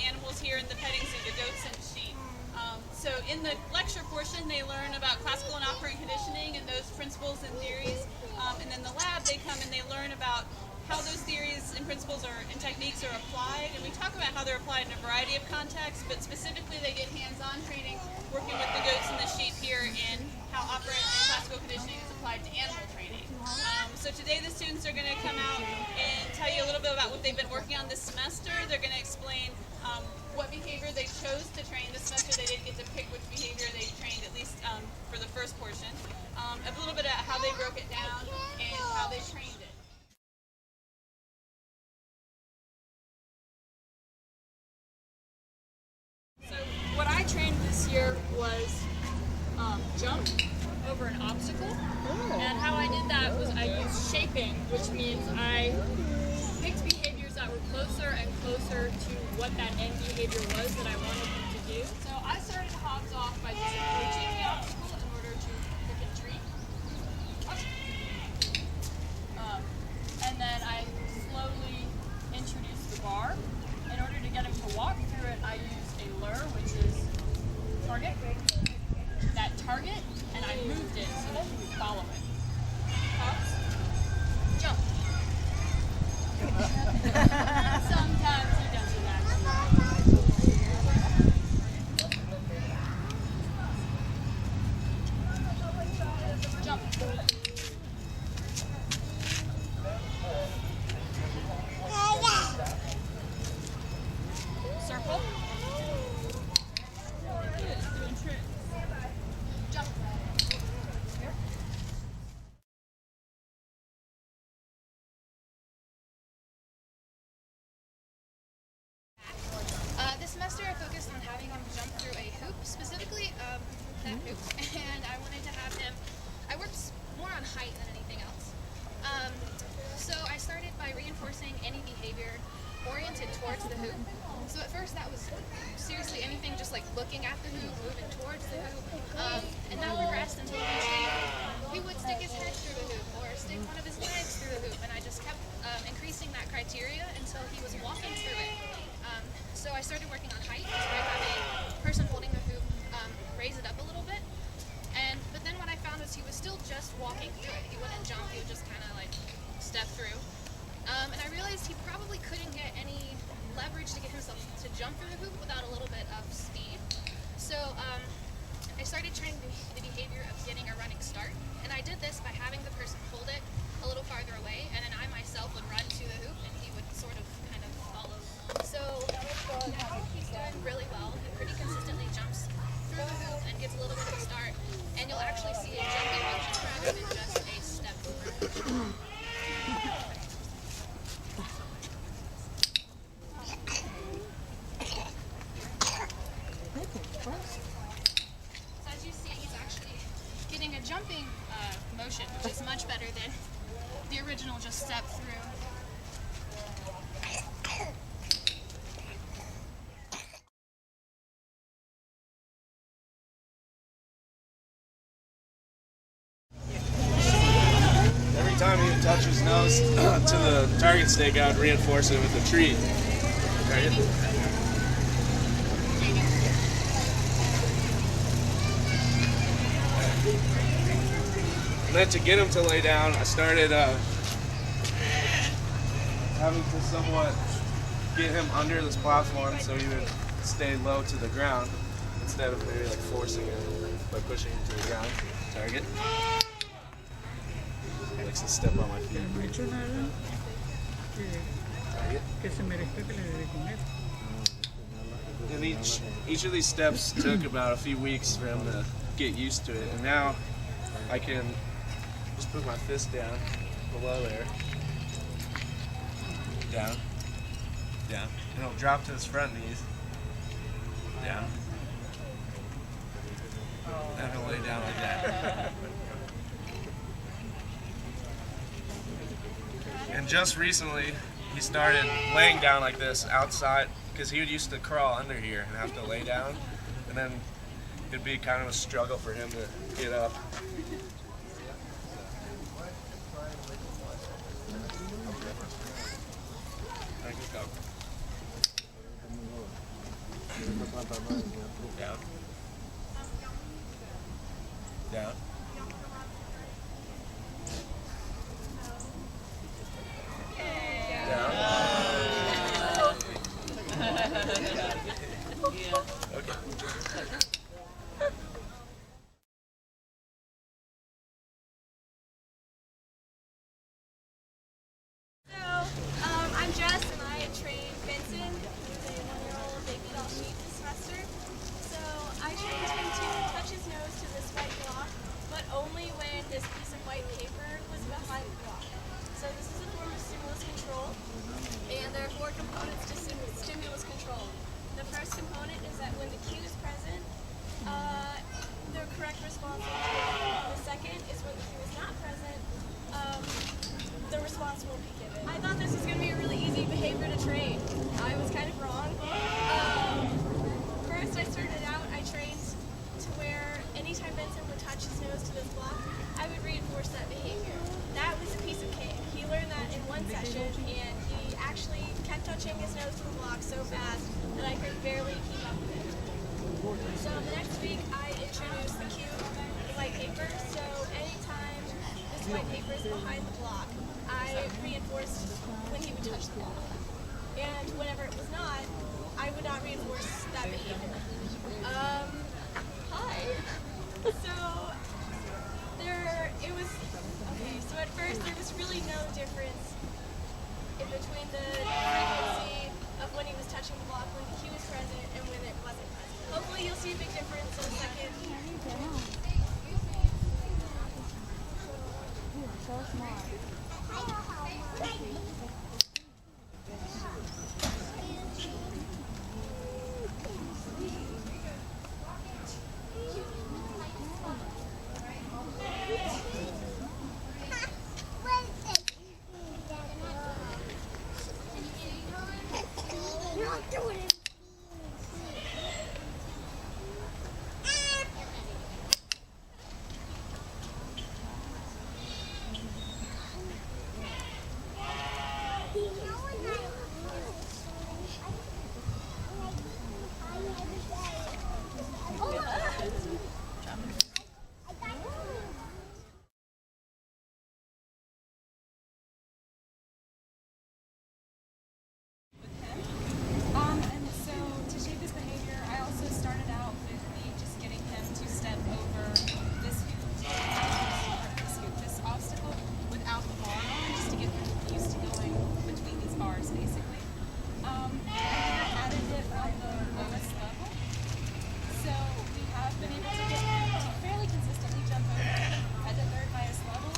animals here in the petting zoo, the goats and sheep. So in the lecture portion, they learn about classical and operant conditioning and those principles and theories. And then the lab, they come and they learn about how those theories and principles and techniques are applied. And we talk about how they're applied in a variety of contexts, but specifically they get hands-on training working with the goats and the sheep here in how operant and classical conditioning is applied to animal training. So today the students are going to come out and tell you a little bit about what they've been working on this semester. They're going to explain what behavior they chose to train this semester. They didn't get to pick which behavior they trained, at least for the first portion. A little bit about how they broke it down and how they trained it. So what I trained this year was jump over an obstacle. And how I did that was I used shaping, which means I picked behaviors that were closer and closer to what that end behavior was that I wanted them to do. So I started hops off by just approaching the obstacle in order to pick a tree. And then I slowly introduced the bar. In order to get him to walk through it, I used a lure, which is target. That target, and I moved it so that he would follow it. Hops, jump. Sometimes he doesn't actually. Jump. Circle. Good, doing tricks. Jump. This semester I focused on having him jump through a hoop, specifically that hoop, and I wanted to have him, I worked more on height than anything else. So I started by reinforcing any behavior oriented towards the hoop. So at first that was seriously anything just like looking at the hoop, moving towards the hoop, and that progressed until eventually he would stick his head through the hoop or stick one of his legs through the hoop, and I just kept increasing that criteria until he was walking through it. So I started working on height just by having a person holding the hoop raise it up a little bit. But then what I found was he was still just walking through it. He wouldn't jump, he would just kind of like step through. And I realized he probably couldn't get any leverage to get himself to jump through the hoop without a little bit of speed. So I started training the behavior of getting a running start. And I did this by having the person hold it a little farther away, and then I myself would run to the hoop and he would sort of kind of follow. So now he's doing really well. He pretty consistently jumps through the hoop and gets a little bit of a start. And you'll actually see a jumping motion rather than just a step over motion. So as you see, he's actually getting a jumping motion, which is much better than the original just step through. Every time he would touch his nose to the target stake, I would reinforce it with a tree. Target. And then to get him to lay down, I started having to somewhat get him under this platform so he would stay low to the ground instead of maybe like forcing it by pushing him to the ground. Target. He likes to step on my feet. Target. And each of these steps took about a few weeks for him to get used to it, and now I can just put my fist down below there, down, down, and he'll drop to his front knees, down, and he'll lay down like that. And just recently, he started laying down like this outside, because he would used to crawl under here and have to lay down, and then it'd be kind of a struggle for him to get up. Down. Down. I'm Jess and I train Benson, who's a 1-year-old baby doll sheep this semester. So I trained him to touch his nose to this white block, but only when this piece of white paper was behind the block. So this is a form of stimulus control, and there are 4 components to stimulus control. The first component is that when the cue is present, the correct response will be given. The second is when the cue is not present, the response will be given. I thought this was going to be a really easy behavior to train. I was kind of wrong. First I started out, I trained to where anytime Benson would touch his nose to this block, I would reinforce that behavior. That was a piece of cake. He learned that in one session, and he actually kept touching his nose to the block so fast that I could barely keep up with it. So the next week I introduced the cue, the white paper, so anytime this white paper is behind the block, I reinforced when he would touch the block. And whenever it was not, I would not reinforce that behavior. Hi. So at first there was really no difference in between the frequency of when he was touching the block, when the cue was present, and when it wasn't present. Hopefully you'll see a big difference in a second. So smart. And so to shape his behavior, I also started out with just getting him to step over this obstacle without the bar on, just to get him used to going between these bars, basically. And I added it on the lowest level, so we have been able to get him to fairly consistently jump over at the third highest level.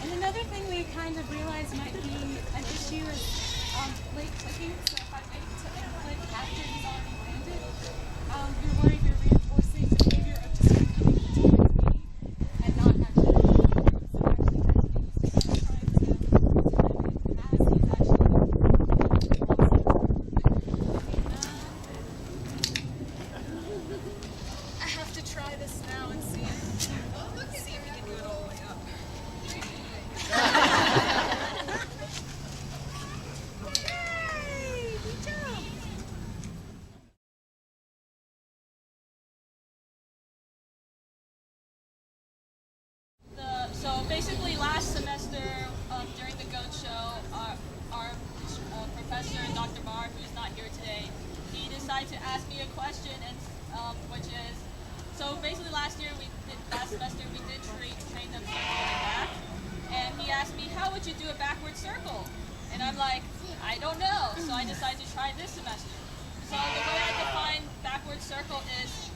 And another thing we kind of realized might be an issue is late clicking. So if I wait to click after he's already landed, you're worried you're reinforcing the behavior of just coming towards me and not actually I have to try this now and see if we can do it all the way up. Yay! Good job! So basically last semester during the GOAT show, our professor, Dr. Barr, who's not here today, he decided to ask me a question, and which is, so basically last semester we did train them to go back, and he asked me, how would you do a backward circle? And I'm like, I don't know, so I decided to try this semester. So the way I define backward circle is,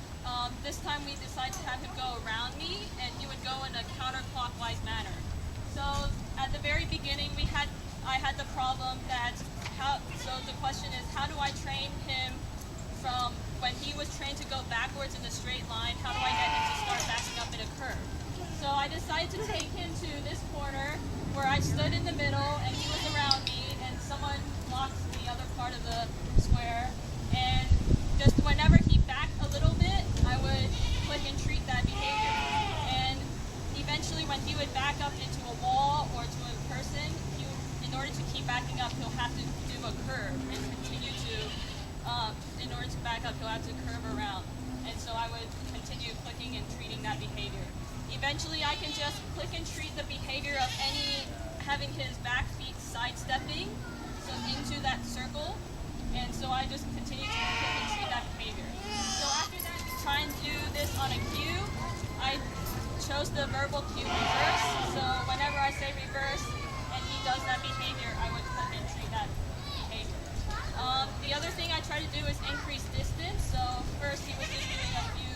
this time we decided to have him go around me, and he would go in a counterclockwise manner. So at the very beginning, I had the problem that, so the question is, how do I train him from when he was trained to go backwards in a straight line, how do I get him to start backing up in a curve? So I decided to take him to this corner where I stood in the middle and he was around me, and someone blocked the other part of the square, and just whenever he backed a little bit, I would click and treat that behavior. And eventually when he would back up into a wall or to a person, in order to keep backing up, he'll have to do a curve and continue to, in order to back up, he'll have to curve around. And so I would continue clicking and treating that behavior. Eventually I can just click and treat the behavior of having his back feet sidestepping, so into that circle. And so I just continue to click and treat that behavior. So after that, to try and do this on a cue, I chose the verbal cue reverse. So whenever I say reverse and he does that behavior, I would click and treat that behavior. The other thing I try to do is increase distance. So first he was just doing a few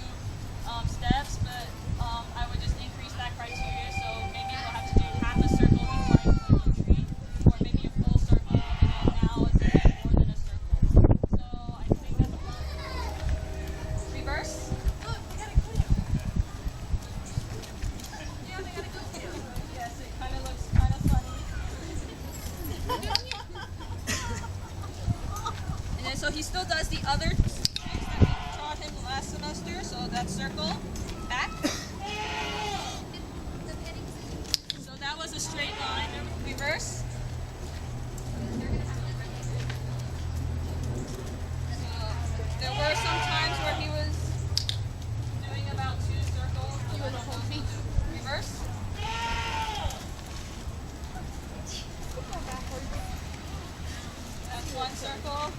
steps, but I would just increase that criteria. So maybe we'll have to do half a circle before I click and treat, or maybe a full circle, and then now it's more than a circle. So I think that's reverse. Look, they got a clear. Yeah, they got a good clear. Yes, it kind of looks kind of funny. And then so he still does the other tricks that we taught him last semester. So that circle, back. So that was a straight line. Reverse. There were some times where he was doing about 2 circles. He would hold me. Reverse. That's 1 circle.